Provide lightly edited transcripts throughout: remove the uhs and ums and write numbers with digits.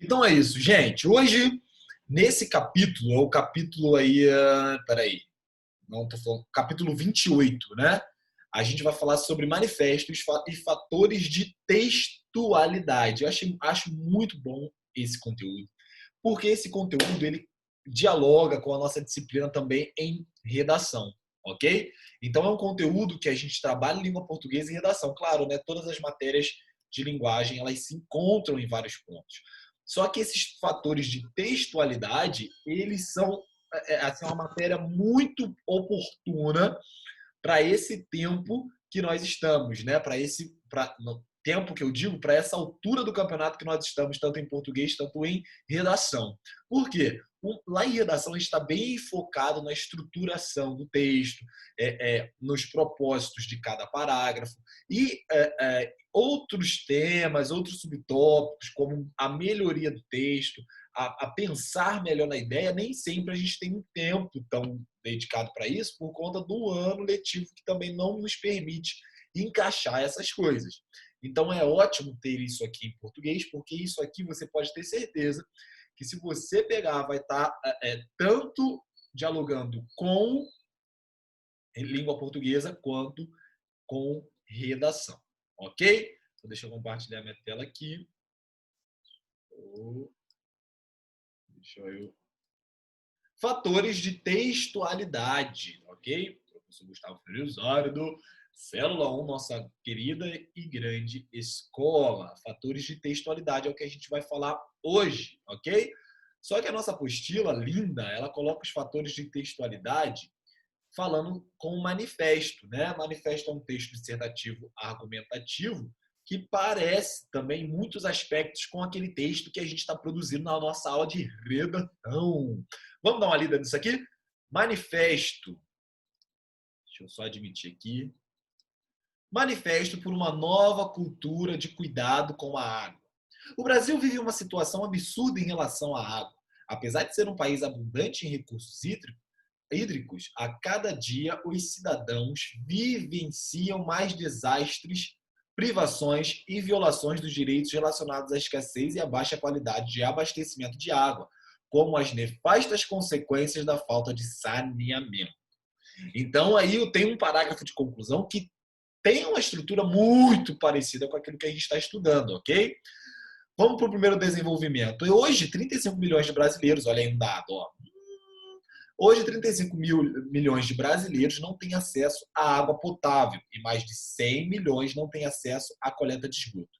Então é isso, gente. Hoje, nesse capítulo, é o capítulo aí. Peraí, não tô falando. Capítulo 28, né? A gente vai falar sobre manifestos e fatores de textualidade. Acho muito bom esse conteúdo, porque esse conteúdo ele dialoga com a nossa disciplina também em redação, ok? Então é um conteúdo que a gente trabalha em língua portuguesa e redação. Claro, né? Todas as matérias de linguagem elas se encontram em vários pontos. Só que esses fatores de textualidade eles são assim, uma matéria muito oportuna para esse tempo que nós estamos, né? No tempo que eu digo, para essa altura do campeonato que nós estamos, tanto em português, tanto em redação. Por quê? Lá em redação a gente está bem focado na estruturação do texto, nos propósitos de cada parágrafo e outros temas, outros subtópicos, como a melhoria do texto, a pensar melhor na ideia, nem sempre a gente tem um tempo tão dedicado para isso por conta do ano letivo que também não nos permite encaixar essas coisas. Então é ótimo ter isso aqui em português, porque isso aqui você pode ter certeza que se você pegar vai estar tanto dialogando com língua portuguesa quanto com redação, ok? Então deixa eu compartilhar minha tela aqui. Deixa eu fatores de textualidade, ok? Professor Gustavo Felizardo, do Célula 1, nossa querida e grande escola. Fatores de textualidade é o que a gente vai falar hoje, ok? Só que a nossa apostila, linda, ela coloca os fatores de textualidade falando com o manifesto, né? Manifesto é um texto dissertativo argumentativo que parece também em muitos aspectos com aquele texto que a gente está produzindo na nossa aula de redação. Vamos dar uma lida nisso aqui? Manifesto. Deixa eu só admitir aqui. Manifesto por uma nova cultura de cuidado com a água. O Brasil vive uma situação absurda em relação à água. Apesar de ser um país abundante em recursos hídricos, a cada dia os cidadãos vivenciam mais desastres, privações e violações dos direitos relacionados à escassez e à baixa qualidade de abastecimento de água, como as nefastas consequências da falta de saneamento. Então, aí eu tenho um parágrafo de conclusão que tem uma estrutura muito parecida com aquilo que a gente está estudando, ok? Vamos para o primeiro desenvolvimento. E hoje, 35 milhões de brasileiros, olha aí um dado, ó. Hoje, 35 milhões de brasileiros não têm acesso à água potável e mais de 100 milhões não têm acesso à coleta de esgoto.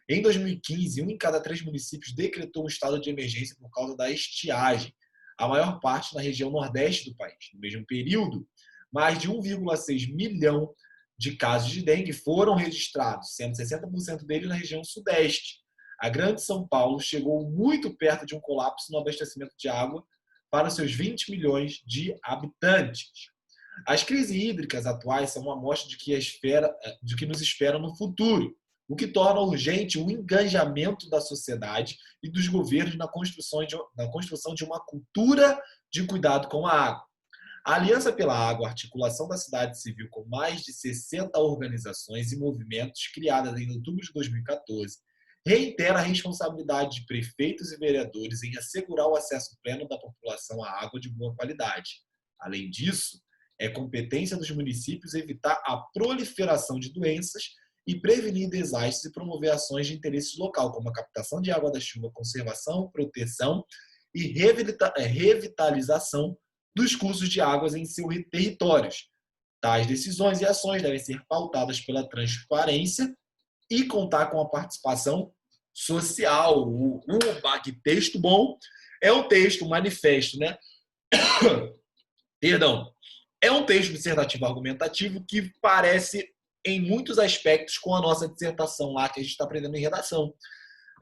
Em 2015, um em cada 3 municípios decretou um estado de emergência por causa da estiagem, a maior parte na região nordeste do país. No mesmo período, mais de 1,6 milhão de casos de dengue foram registrados, sendo 60% deles na região sudeste. A Grande São Paulo chegou muito perto de um colapso no abastecimento de água para seus 20 milhões de habitantes. As crises hídricas atuais são uma amostra de que nos espera no futuro, o que torna urgente o engajamento da sociedade e dos governos na construção de uma cultura de cuidado com a água. A Aliança pela Água, a articulação da sociedade civil com mais de 60 organizações e movimentos criadas em outubro de 2014, reitera a responsabilidade de prefeitos e vereadores em assegurar o acesso pleno da população à água de boa qualidade. Além disso, é competência dos municípios evitar a proliferação de doenças e prevenir desastres e promover ações de interesse local, como a captação de água da chuva, conservação, proteção e revitalização dos cursos de águas em seus territórios. Tais decisões e ações devem ser pautadas pela transparência e contar com a participação social. Que texto bom. É um texto, um manifesto, né? Perdão. É um texto dissertativo argumentativo que parece, em muitos aspectos, com a nossa dissertação lá que a gente está aprendendo em redação.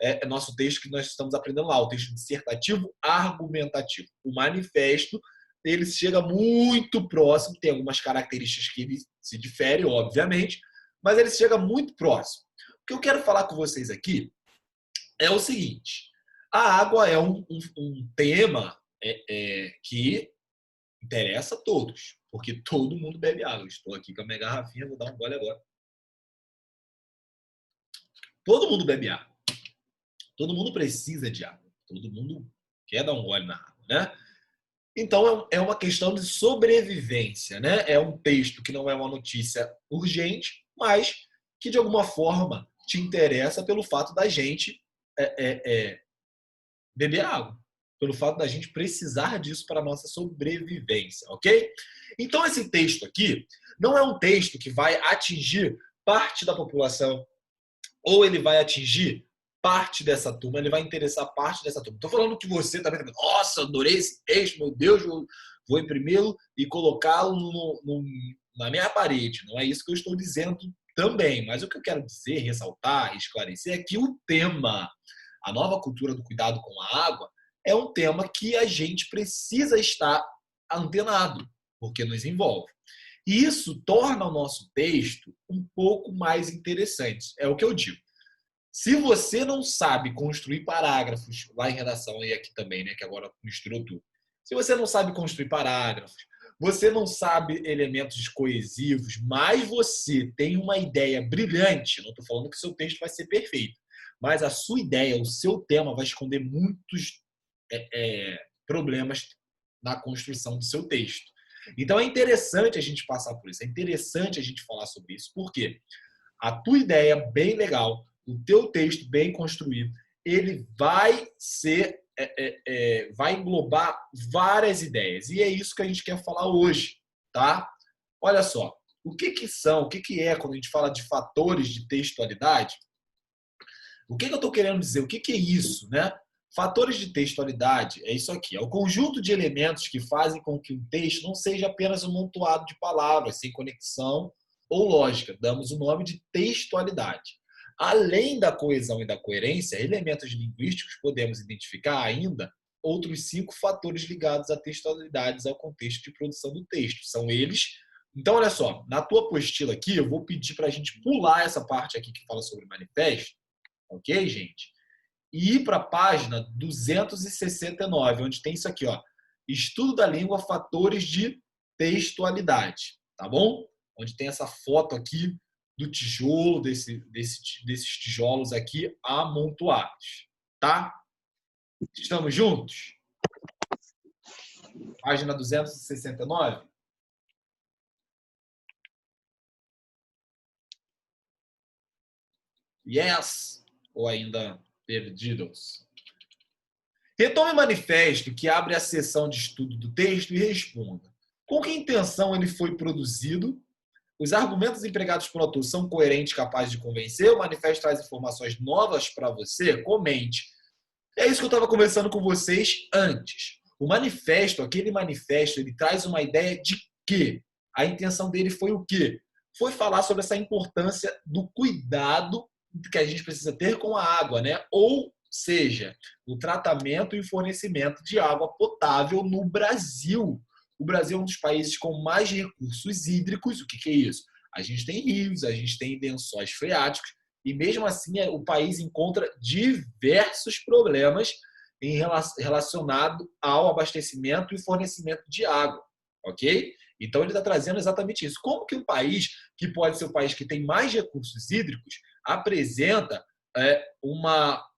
É nosso texto que nós estamos aprendendo lá, o texto dissertativo argumentativo. O manifesto, ele chega muito próximo, tem algumas características que ele se difere, obviamente, mas ele chega muito próximo. O que eu quero falar com vocês aqui é o seguinte: a água é um tema que interessa a todos, porque todo mundo bebe água. Estou aqui com a minha garrafinha, vou dar um gole agora. Todo mundo bebe água. Todo mundo precisa de água. Todo mundo quer dar um gole na água, né? Então, é uma questão de sobrevivência, né? É um texto que não é uma notícia urgente, mas que, de alguma forma, te interessa pelo fato da gente beber água. Pelo fato da gente precisar disso para a nossa sobrevivência, ok? Então, esse texto aqui não é um texto que vai atingir parte da população ou ele vai atingir parte dessa turma, ele vai interessar parte dessa turma. Estou falando que você também, nossa, adorei esse texto, meu Deus, vou imprimi-lo e colocá-lo na minha parede. Não é isso que eu estou dizendo também, mas o que eu quero dizer, ressaltar, esclarecer é que o tema, a nova cultura do cuidado com a água, é um tema que a gente precisa estar antenado, porque nos envolve. E isso torna o nosso texto um pouco mais interessante. É o que eu digo. Se você não sabe construir parágrafos, lá em redação e aqui também, né, que agora misturou tudo. Se você não sabe construir parágrafos, você não sabe elementos coesivos, mas você tem uma ideia brilhante, não estou falando que o seu texto vai ser perfeito, mas a sua ideia, o seu tema vai esconder muitos problemas na construção do seu texto. Então é interessante a gente passar por isso, é interessante a gente falar sobre isso, porque a tua ideia bem legal, o teu texto bem construído, ele vai ser, vai englobar várias ideias. E é isso que a gente quer falar hoje, tá? Olha só, o que é quando a gente fala de fatores de textualidade? O que eu estou querendo dizer? O que é isso, né? Fatores de textualidade é isso aqui, é o conjunto de elementos que fazem com que o texto não seja apenas um montoado de palavras sem conexão ou lógica. Damos o nome de textualidade. Além da coesão e da coerência, elementos linguísticos, podemos identificar ainda outros 5 fatores ligados à textualidade, ao contexto de produção do texto. São eles. Então, olha só, na tua apostila aqui, eu vou pedir para a gente pular essa parte aqui que fala sobre manifesto, ok, gente? E ir para a página 269, onde tem isso aqui, ó, Estudo da língua, fatores de textualidade, tá bom? Onde tem essa foto aqui do tijolo, desses tijolos aqui amontoados, tá? Estamos juntos? Página 269. Yes! Ou ainda perdidos? Retome o manifesto que abre a seção de estudo do texto e responda. Com que intenção ele foi produzido? Os argumentos empregados pelo autor são coerentes, capazes de convencer? O manifesto traz informações novas para você? Comente. É isso que eu estava conversando com vocês antes. O manifesto, aquele manifesto, ele traz uma ideia de quê? A intenção dele foi o quê? Foi falar sobre essa importância do cuidado que a gente precisa ter com a água, né? Ou seja, o tratamento e o fornecimento de água potável no Brasil. O Brasil é um dos países com mais recursos hídricos. O que é isso? A gente tem rios, a gente tem lençóis freáticos, e mesmo assim o país encontra diversos problemas relacionados ao abastecimento e fornecimento de água, ok? Então ele está trazendo exatamente isso. Como que um país, que pode ser o país que tem mais recursos hídricos, apresenta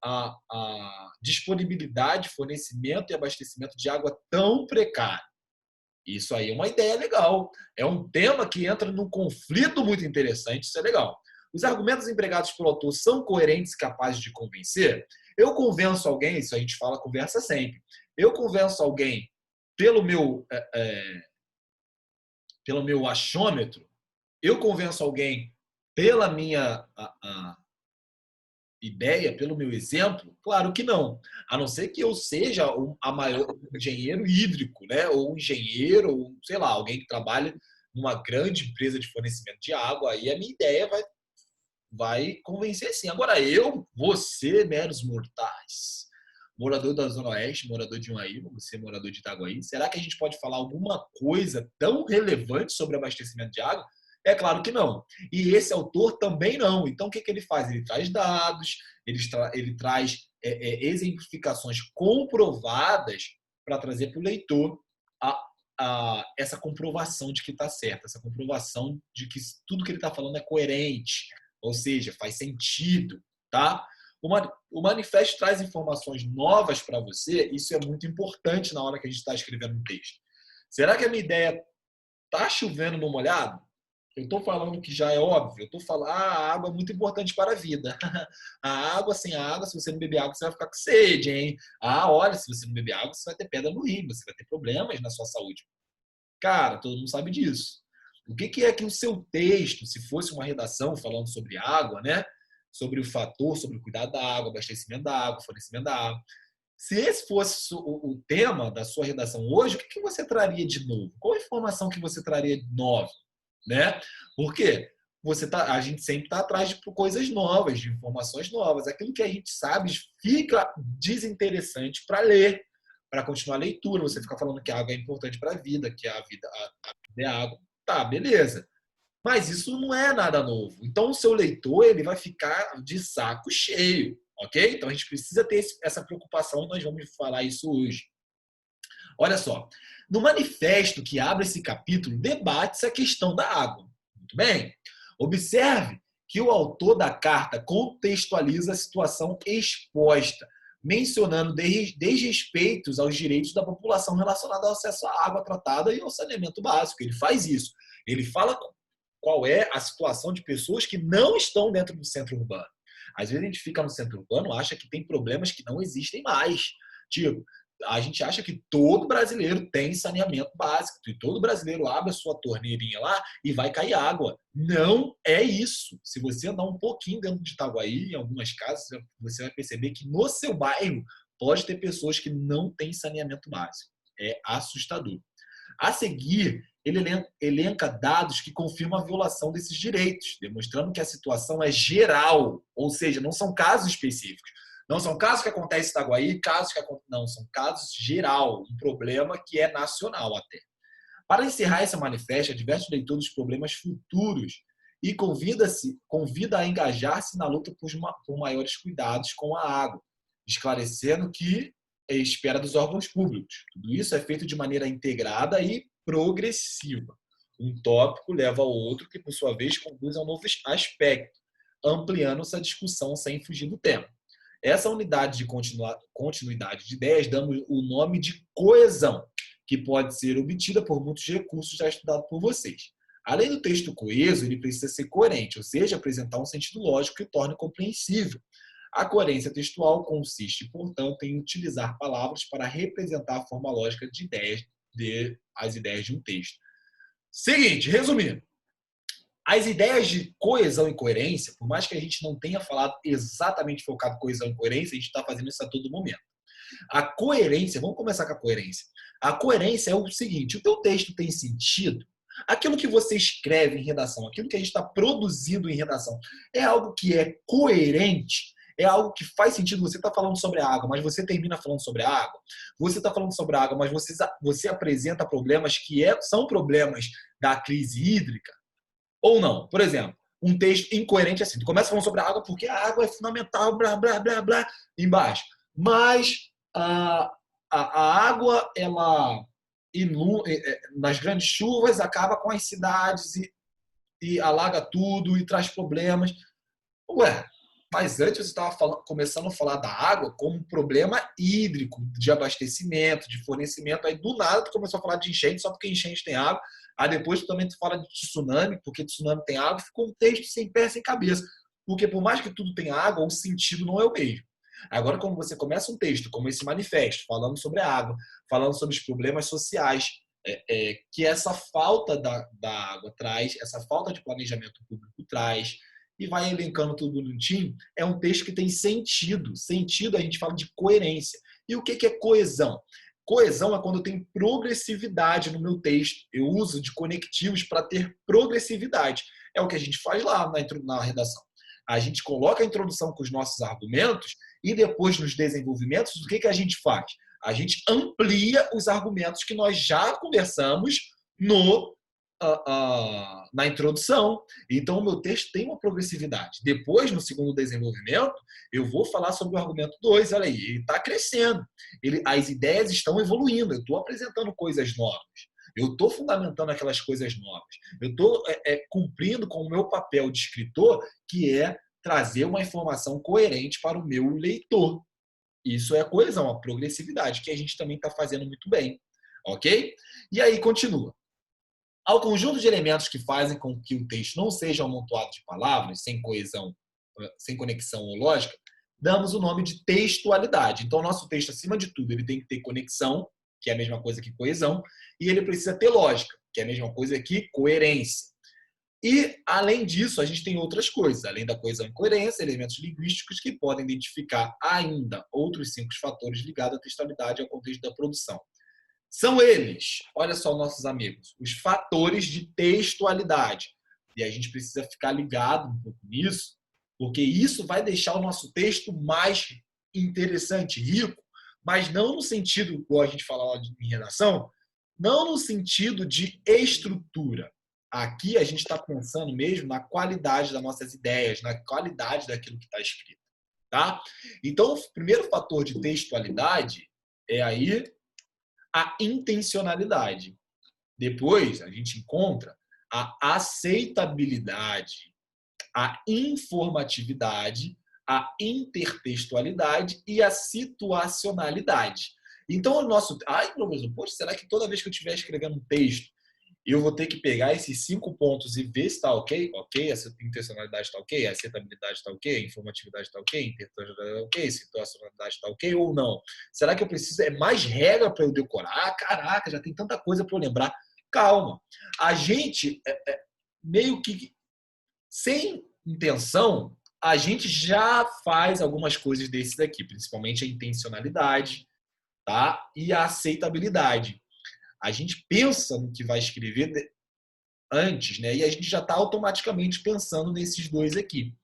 a disponibilidade, fornecimento e abastecimento de água tão precário? Isso aí é uma ideia legal. É um tema que entra num conflito muito interessante, isso é legal. Os argumentos empregados pelo autor são coerentes e capazes de convencer? Eu convenço alguém, isso a gente fala, conversa sempre. Eu convenço alguém pelo meu achômetro? Eu convenço alguém pela minha ideia, pelo meu exemplo? Claro que não. A não ser que eu seja a maior engenheiro hídrico, né? Ou um engenheiro, ou sei lá, alguém que trabalha numa grande empresa de fornecimento de água, aí a minha ideia vai convencer sim. Agora você, meros mortais, morador da Zona Oeste, morador de Unaíba, você, morador de Itaguaí, será que a gente pode falar alguma coisa tão relevante sobre abastecimento de água? É claro que não. E esse autor também não. Então, o que ele faz? Ele traz dados, ele traz exemplificações comprovadas para trazer para o leitor essa comprovação de que está certo, essa comprovação de que tudo que ele está falando é coerente, ou seja, faz sentido, tá? O manifesto traz informações novas para você, isso é muito importante na hora que a gente está escrevendo um texto. Será que a minha ideia está chovendo no molhado? Eu estou falando que já é óbvio. Eu estou falando, a água é muito importante para a vida. A água, sem água, se você não beber água, você vai ficar com sede, hein? Olha, se você não beber água, você vai ter pedra no rim, você vai ter problemas na sua saúde. Cara, todo mundo sabe disso. O que é que o seu texto, se fosse uma redação falando sobre água, né? Sobre o fator, sobre o cuidado da água, abastecimento da água, fornecimento da água. Se esse fosse o tema da sua redação hoje, o que você traria de novo? Qual a informação que você traria de nova? Né? Porque a gente sempre está atrás de coisas novas, de informações novas. Aquilo que a gente sabe fica desinteressante para ler, para continuar a leitura. Você fica falando que a água é importante para a vida, que a vida é água. Tá, beleza. Mas isso não é nada novo. Então, o seu leitor ele vai ficar de saco cheio, ok? Então, a gente precisa ter essa preocupação e nós vamos falar isso hoje. Olha só, no manifesto que abre esse capítulo, debate-se a questão da água. Muito bem. Observe que o autor da carta contextualiza a situação exposta, mencionando desrespeitos aos direitos da população relacionados ao acesso à água tratada e ao saneamento básico. Ele faz isso. Ele fala qual é a situação de pessoas que não estão dentro do centro urbano. Às vezes a gente fica no centro urbano e acha que tem problemas que não existem mais. Tipo, a gente acha que todo brasileiro tem saneamento básico e todo brasileiro abre a sua torneirinha lá e vai cair água. Não é isso. Se você andar um pouquinho dentro de Itaguaí, em algumas casas, você vai perceber que no seu bairro pode ter pessoas que não têm saneamento básico. É assustador. A seguir, ele elenca dados que confirmam a violação desses direitos, demonstrando que a situação é geral, ou seja, não são casos específicos. Não são casos que acontecem em Itaguaí, não, são casos geral, um problema que é nacional até. Para encerrar esse manifesto, adverte o leitor dos problemas futuros e convida a engajar-se na luta por maiores cuidados com a água, esclarecendo que espera dos órgãos públicos. Tudo isso é feito de maneira integrada e progressiva. Um tópico leva ao outro, que, por sua vez, conduz a um novo aspecto, ampliando essa discussão sem fugir do tema. Essa unidade de continuidade de ideias damos o nome de coesão, que pode ser obtida por muitos recursos já estudados por vocês. Além do texto coeso, ele precisa ser coerente, ou seja, apresentar um sentido lógico que torne compreensível. A coerência textual consiste, portanto, em utilizar palavras para representar a forma lógica as ideias de um texto. Seguinte, resumindo. As ideias de coesão e coerência, por mais que a gente não tenha falado exatamente focado em coesão e coerência, a gente está fazendo isso a todo momento. A coerência, vamos começar com a coerência. A coerência é o seguinte, o teu texto tem sentido? Aquilo que você escreve em redação, aquilo que a gente está produzindo em redação, é algo que é coerente? É algo que faz sentido? Você está falando sobre a água, mas você termina falando sobre a água? Você está falando sobre a água, mas você apresenta problemas que são problemas da crise hídrica? Ou não? Por exemplo, um texto incoerente assim. Tu começa falando sobre a água porque a água é fundamental, blá, blá, blá, blá, embaixo. Mas a água, ela nas grandes chuvas, acaba com as cidades e alaga tudo e traz problemas. Ué, mas antes você estava começando a falar da água como um problema hídrico, de abastecimento, de fornecimento. Aí, do nada, tu começou a falar de enchente só porque enchente tem água. Aí depois tu também fala de tsunami, porque tsunami tem água. Ficou um texto sem pé, sem cabeça. Porque por mais que tudo tenha água, o sentido não é o mesmo. Agora, quando você começa um texto como esse manifesto, falando sobre a água, falando sobre os problemas sociais que essa falta da água traz, essa falta de planejamento público traz, e vai elencando tudo bonitinho, é um texto que tem sentido. Sentido, a gente fala de coerência. E o que é coesão? Coesão é quando eu tenho progressividade no meu texto. Eu uso de conectivos para ter progressividade. É o que a gente faz lá na redação. A gente coloca a introdução com os nossos argumentos e depois nos desenvolvimentos, o que a gente faz? A gente amplia os argumentos que nós já conversamos na introdução. Então, o meu texto tem uma progressividade. Depois, no segundo desenvolvimento, eu vou falar sobre o argumento 2. Olha aí, ele está crescendo. As ideias estão evoluindo. Eu estou apresentando coisas novas. Eu estou fundamentando aquelas coisas novas. Eu estou cumprindo com o meu papel de escritor, que é trazer uma informação coerente para o meu leitor. Isso é a coesão, a progressividade, que a gente também está fazendo muito bem. Ok? E aí, continua. Ao conjunto de elementos que fazem com que o texto não seja um amontoado de palavras, sem coesão, sem conexão ou lógica, damos o nome de textualidade. Então, o nosso texto, acima de tudo, ele tem que ter conexão, que é a mesma coisa que coesão, e ele precisa ter lógica, que é a mesma coisa que coerência. E, além disso, a gente tem outras coisas. Além da coesão e coerência, elementos linguísticos que podem identificar ainda outros 5 fatores ligados à textualidade e ao contexto da produção. São eles, olha só, nossos amigos, os fatores de textualidade. E a gente precisa ficar ligado um pouco nisso, porque isso vai deixar o nosso texto mais interessante, rico, mas não no sentido, igual a gente fala em redação, não no sentido de estrutura. Aqui a gente está pensando mesmo na qualidade das nossas ideias, na qualidade daquilo que está escrito. Tá? Então, o primeiro fator de textualidade é aí a intencionalidade. Depois, a gente encontra a aceitabilidade, a informatividade, a intertextualidade e a situacionalidade. Então, o nosso... Ai, professor, poxa, será que toda vez que eu estiver escrevendo um texto, eu vou ter que pegar esses 5 pontos e ver se está ok? Ok, a intencionalidade está ok, a aceitabilidade está ok, a informatividade está ok, a intertextualidade está ok, a situacionalidade está ok ou não? Será que eu preciso? É mais regra para eu decorar? Ah, caraca, já tem tanta coisa para eu lembrar. Calma. A gente, meio que sem intenção, a gente já faz algumas coisas desses aqui, principalmente a intencionalidade, tá? E a aceitabilidade. A gente pensa no que vai escrever antes, né? E a gente já está automaticamente pensando nesses dois aqui.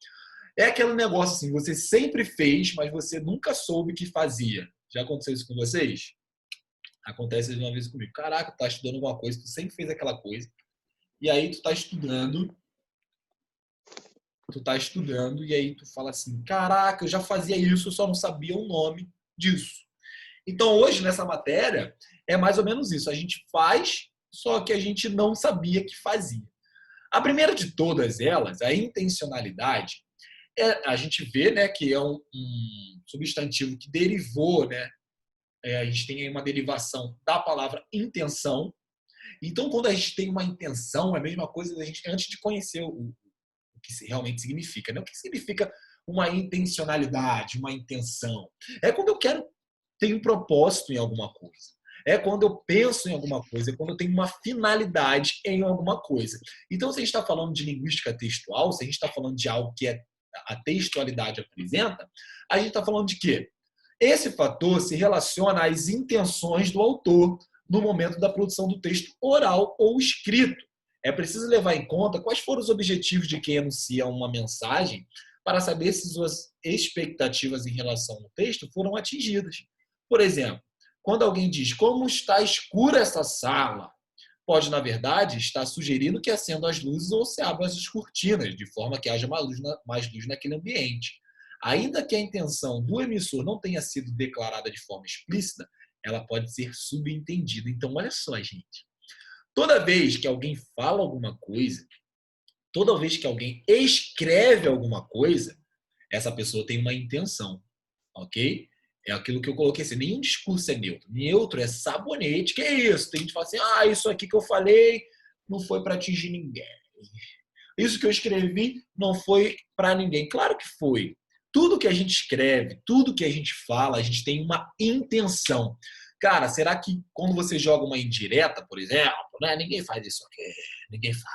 É aquele negócio assim, você sempre fez, mas você nunca soube que fazia. Já aconteceu isso com vocês? Acontece uma vez comigo. Caraca, tu tá estudando alguma coisa, tu sempre fez aquela coisa, e aí tu tá estudando, e aí tu fala assim, caraca, eu já fazia isso, eu só não sabia o nome disso. Então, hoje, nessa matéria, é mais ou menos isso. A gente faz, só que a gente não sabia que fazia. A primeira de todas elas, a intencionalidade, a gente vê, né, que é um substantivo que derivou, né, a gente tem aí uma derivação da palavra intenção. Então, quando a gente tem uma intenção, é a mesma coisa da gente, antes de conhecer o que realmente significa. Né? O que significa uma intencionalidade, uma intenção? É quando eu quero ter um propósito em alguma coisa. É quando eu penso em alguma coisa, é quando eu tenho uma finalidade em alguma coisa. Então, se a gente está falando de linguística textual, se a gente está falando de algo que a textualidade apresenta, a gente está falando de quê? Esse fator se relaciona às intenções do autor no momento da produção do texto oral ou escrito. É preciso levar em conta quais foram os objetivos de quem anuncia uma mensagem para saber se suas expectativas em relação ao texto foram atingidas. Por exemplo, quando alguém diz como está escura essa sala, pode, na verdade, estar sugerindo que acenda as luzes ou se abra as cortinas, de forma que haja mais luz naquele ambiente. Ainda que a intenção do emissor não tenha sido declarada de forma explícita, ela pode ser subentendida. Então, olha só, gente. Toda vez que alguém fala alguma coisa, toda vez que alguém escreve alguma coisa, essa pessoa tem uma intenção, ok? É aquilo que eu coloquei assim, nenhum discurso é neutro. Neutro é sabonete, que é isso? Tem gente que fala assim, ah, isso aqui que eu falei não foi para atingir ninguém. Isso que eu escrevi não foi para ninguém. Claro que foi. Tudo que a gente escreve, tudo que a gente fala, a gente tem uma intenção. Cara, será que quando você joga uma indireta, por exemplo, né? Ninguém faz isso aqui, ninguém faz.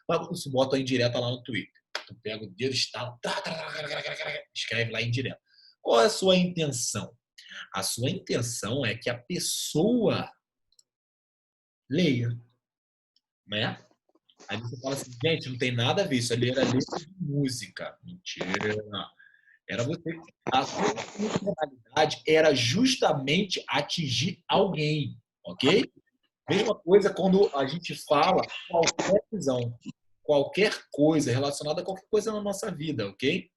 Mas quando você bota a indireta lá no Twitter, tu pega o dedo e estala, escreve lá indireta. Qual é a sua intenção? A sua intenção é que a pessoa leia, né? Aí você fala assim, gente, não tem nada a ver, isso ali era letra de música. Mentira. Era você. A sua intencionalidade era justamente atingir alguém, ok? Mesma coisa quando a gente fala qualquer visão, qualquer coisa relacionada a qualquer coisa na nossa vida, ok?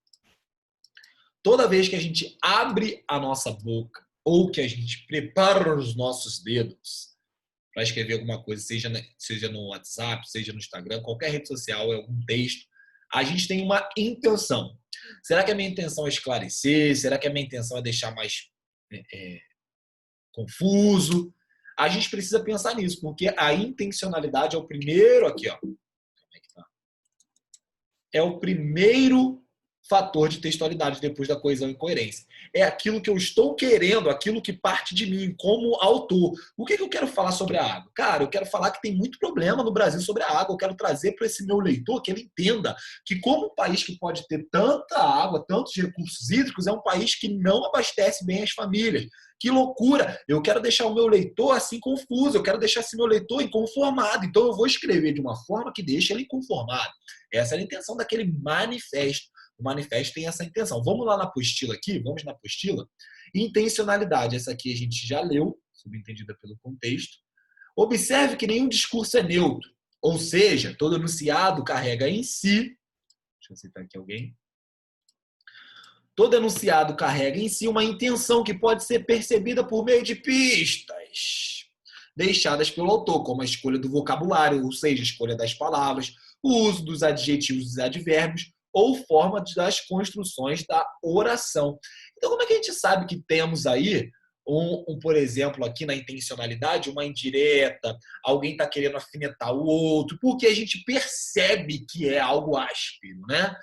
Toda vez que a gente abre a nossa boca ou que a gente prepara os nossos dedos para escrever alguma coisa, seja no WhatsApp, seja no Instagram, qualquer rede social, algum texto, a gente tem uma intenção. Será que a minha intenção é esclarecer? Será que a minha intenção é deixar mais confuso? A gente precisa pensar nisso, porque a intencionalidade é o primeiro aqui, ó. Como é que tá? É o primeiro fator de textualidade depois da coesão e coerência. É aquilo que eu estou querendo, aquilo que parte de mim como autor. O que eu quero falar sobre a água? Cara, eu quero falar que tem muito problema no Brasil sobre a água. Eu quero trazer para esse meu leitor que ele entenda que como um país que pode ter tanta água, tantos recursos hídricos, é um país que não abastece bem as famílias. Que loucura! Eu quero deixar o meu leitor assim confuso, eu quero deixar esse meu leitor inconformado. Então eu vou escrever de uma forma que deixe ele inconformado. Essa é a intenção daquele manifesto. O manifesto tem essa intenção. Vamos lá na apostila aqui, vamos na apostila. Intencionalidade, essa aqui a gente já leu, subentendida pelo contexto. Observe que nenhum discurso é neutro, ou seja, todo enunciado carrega em si, deixa eu citar aqui alguém, todo enunciado carrega em si uma intenção que pode ser percebida por meio de pistas deixadas pelo autor, como a escolha do vocabulário, ou seja, a escolha das palavras, o uso dos adjetivos e dos advérbios, ou forma das construções da oração. Então, como é que a gente sabe que temos aí, por exemplo, aqui na intencionalidade, uma indireta, alguém está querendo afinetar o outro, porque a gente percebe que é algo áspero, né?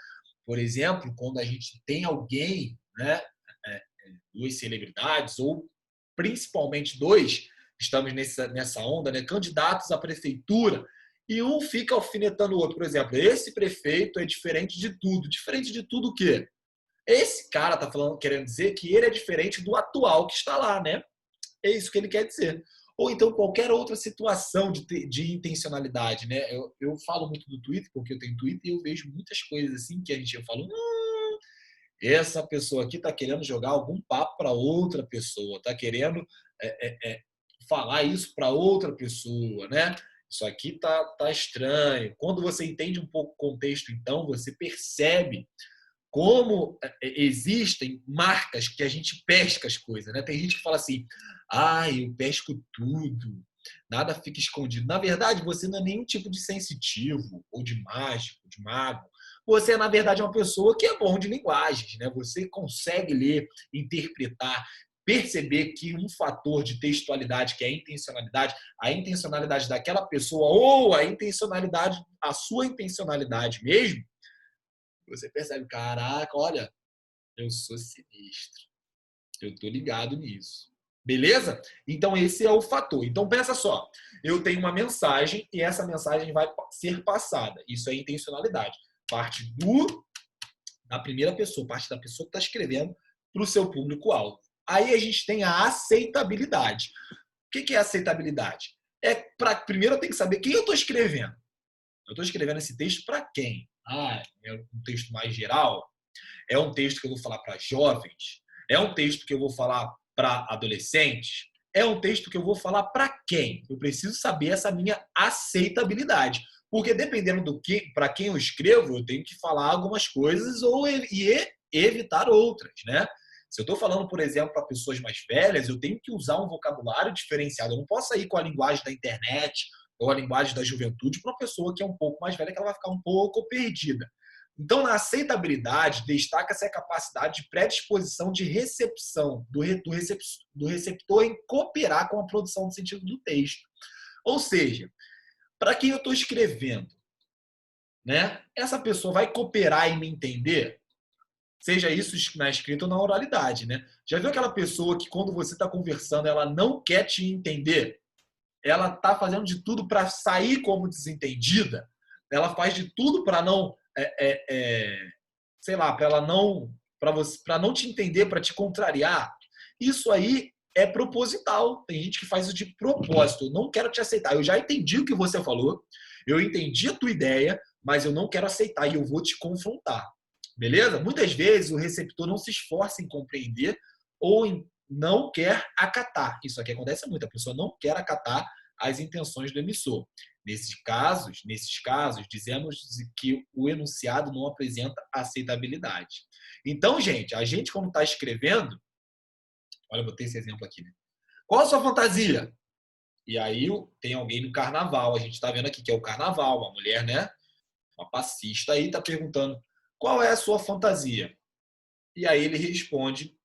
Por exemplo, quando a gente tem alguém, né, duas celebridades, ou principalmente dois, estamos nessa onda, né, candidatos à prefeitura, e um fica alfinetando o outro. Por exemplo, esse prefeito é diferente de tudo. Diferente de tudo o quê? Esse cara está querendo dizer que ele é diferente do atual que está lá, né? É isso que ele quer dizer. Ou então qualquer outra situação de intencionalidade, né? Eu falo muito do Twitter, porque eu tenho Twitter e eu vejo muitas coisas assim que eu falo, essa pessoa aqui está querendo jogar algum papo para outra pessoa, está querendo falar isso para outra pessoa, né? Isso aqui tá estranho. Quando você entende um pouco o contexto, então, você percebe como existem marcas que a gente pesca as coisas, né? Tem gente que fala assim, eu pesco tudo, nada fica escondido. Na verdade, você não é nenhum tipo de sensitivo, ou de mágico, de mago. Você é, na verdade, uma pessoa que é bom de linguagens, né? Você consegue ler, interpretar, perceber que um fator de textualidade, que é a intencionalidade daquela pessoa, ou a sua intencionalidade mesmo, você percebe, caraca, olha, eu sou sinistro. Eu tô ligado nisso. Beleza? Então esse é o fator. Então pensa só, eu tenho uma mensagem e essa mensagem vai ser passada. Isso é intencionalidade. Parte da primeira pessoa, parte da pessoa que está escrevendo para o seu público-alvo. Aí a gente tem a aceitabilidade. O que é aceitabilidade? Primeiro eu tenho que saber quem eu estou escrevendo. Eu estou escrevendo esse texto para quem? É um texto mais geral? É um texto que eu vou falar para jovens? É um texto que eu vou falar para adolescentes? É um texto que eu vou falar para quem? Eu preciso saber essa minha aceitabilidade. Porque dependendo do que, para quem eu escrevo, eu tenho que falar algumas coisas e evitar outras, né? Se eu estou falando, por exemplo, para pessoas mais velhas, eu tenho que usar um vocabulário diferenciado. Eu não posso sair com a linguagem da internet ou a linguagem da juventude para uma pessoa que é um pouco mais velha, que ela vai ficar um pouco perdida. Então, na aceitabilidade, destaca-se a capacidade de predisposição de recepção do receptor em cooperar com a produção do sentido do texto. Ou seja, para quem eu estou escrevendo, né? Essa pessoa vai cooperar em me entender? Seja isso na escrita ou na oralidade, né? Já viu aquela pessoa que quando você está conversando, ela não quer te entender? Ela está fazendo de tudo para sair como desentendida? Ela faz de tudo para não sei lá, para não te entender, para te contrariar. Isso aí é proposital. Tem gente que faz isso de propósito. Eu não quero te aceitar. Eu já entendi o que você falou, eu entendi a tua ideia, mas eu não quero aceitar e eu vou te confrontar. Beleza? Muitas vezes o receptor não se esforça em compreender ou não quer acatar. Isso aqui acontece muito. A pessoa não quer acatar as intenções do emissor. Nesses casos, dizemos que o enunciado não apresenta aceitabilidade. Então, gente, a gente quando está escrevendo, olha, eu botei esse exemplo aqui, né? Qual a sua fantasia? E aí tem alguém no carnaval, a gente está vendo aqui que é o carnaval, uma mulher, né? Uma passista aí está perguntando qual é a sua fantasia? E aí ele responde,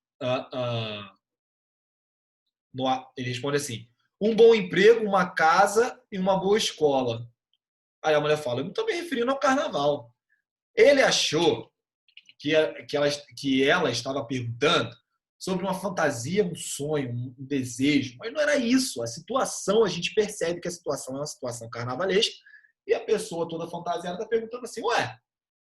ele responde assim, um bom emprego, uma casa e uma boa escola. Aí a mulher fala, eu não estou me referindo ao carnaval. Ele achou que ela estava perguntando sobre uma fantasia, um sonho, um desejo, mas não era isso. A situação, a gente percebe que a situação é uma situação carnavalesca e a pessoa toda fantasiada está perguntando assim, ué,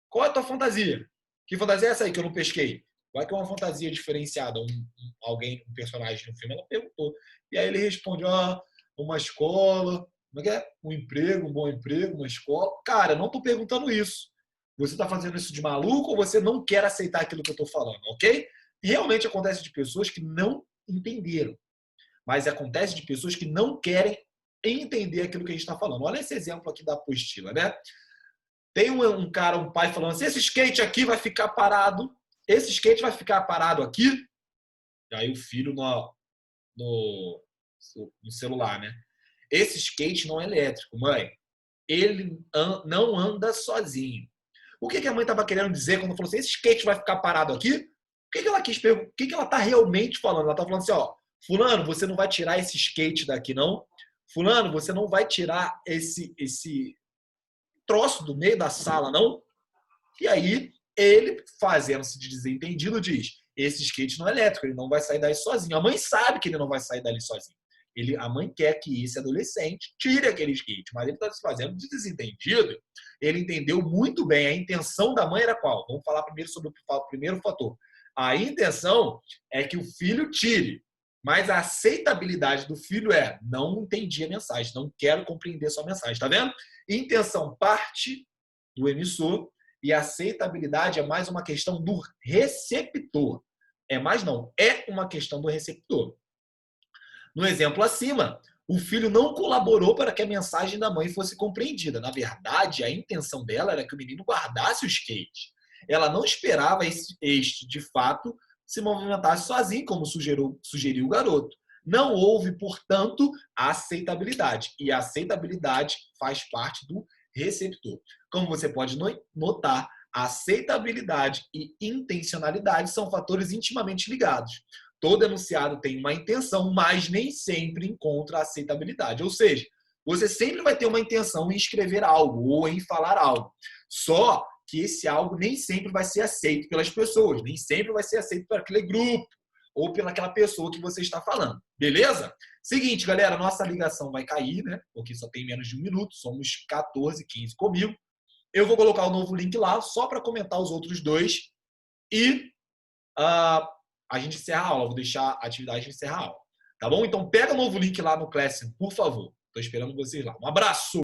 qual é a tua fantasia? Que fantasia é essa aí que eu não pesquei? Vai que é uma fantasia diferenciada, um personagem no filme, ela perguntou. E aí ele responde, uma escola, como é que é? Um emprego, um bom emprego, uma escola. Cara, eu não estou perguntando isso. Você está fazendo isso de maluco ou você não quer aceitar aquilo que eu estou falando, ok? Realmente acontece de pessoas que não entenderam. Mas acontece de pessoas que não querem entender aquilo que a gente está falando. Olha esse exemplo aqui da apostila, né? Tem um cara, um pai falando assim, esse skate aqui vai ficar parado, esse skate vai ficar parado aqui. E aí o filho no celular, né? Esse skate não é elétrico, mãe. Ele não anda sozinho. O que a mãe estava querendo dizer quando falou assim, esse skate vai ficar parado aqui? O que ela quis perguntar? O que ela está realmente falando? Ela está falando assim, ó, fulano, você não vai tirar esse skate daqui, não? Fulano, você não vai tirar esse troço do meio da sala, não? E aí, ele, fazendo-se de desentendido, diz, esse skate não é elétrico, ele não vai sair daí sozinho. A mãe sabe que ele não vai sair dali sozinho. A mãe quer que esse adolescente tire aquele skate, mas ele está se fazendo de desentendido. Ele entendeu muito bem. A intenção da mãe era qual? Vamos falar primeiro sobre o primeiro fator. A intenção é que o filho tire, mas a aceitabilidade do filho é não entendi a mensagem, não quero compreender sua mensagem. Tá vendo? Intenção parte do emissor e a aceitabilidade é mais uma questão do receptor. É uma questão do receptor. No exemplo acima, o filho não colaborou para que a mensagem da mãe fosse compreendida. Na verdade, a intenção dela era que o menino guardasse o skate. Ela não esperava este, de fato, se movimentasse sozinho, como sugeriu o garoto. Não houve, portanto, aceitabilidade. E a aceitabilidade faz parte do receptor. Como você pode notar, aceitabilidade e intencionalidade são fatores intimamente ligados. Todo enunciado tem uma intenção, mas nem sempre encontra aceitabilidade. Ou seja, você sempre vai ter uma intenção em escrever algo ou em falar algo. Só que esse algo nem sempre vai ser aceito pelas pessoas, nem sempre vai ser aceito por aquele grupo ou pelaquela pessoa que você está falando. Beleza? Seguinte, galera, nossa ligação vai cair, né? Porque só tem menos de um minuto, somos 14, 15 comigo. Eu vou colocar o novo link lá só para comentar os outros dois e a gente encerra a aula. Vou deixar a atividade de encerrar a aula. Tá bom? Então pega o novo link lá no Classroom, por favor. Estou esperando vocês lá. Um abraço!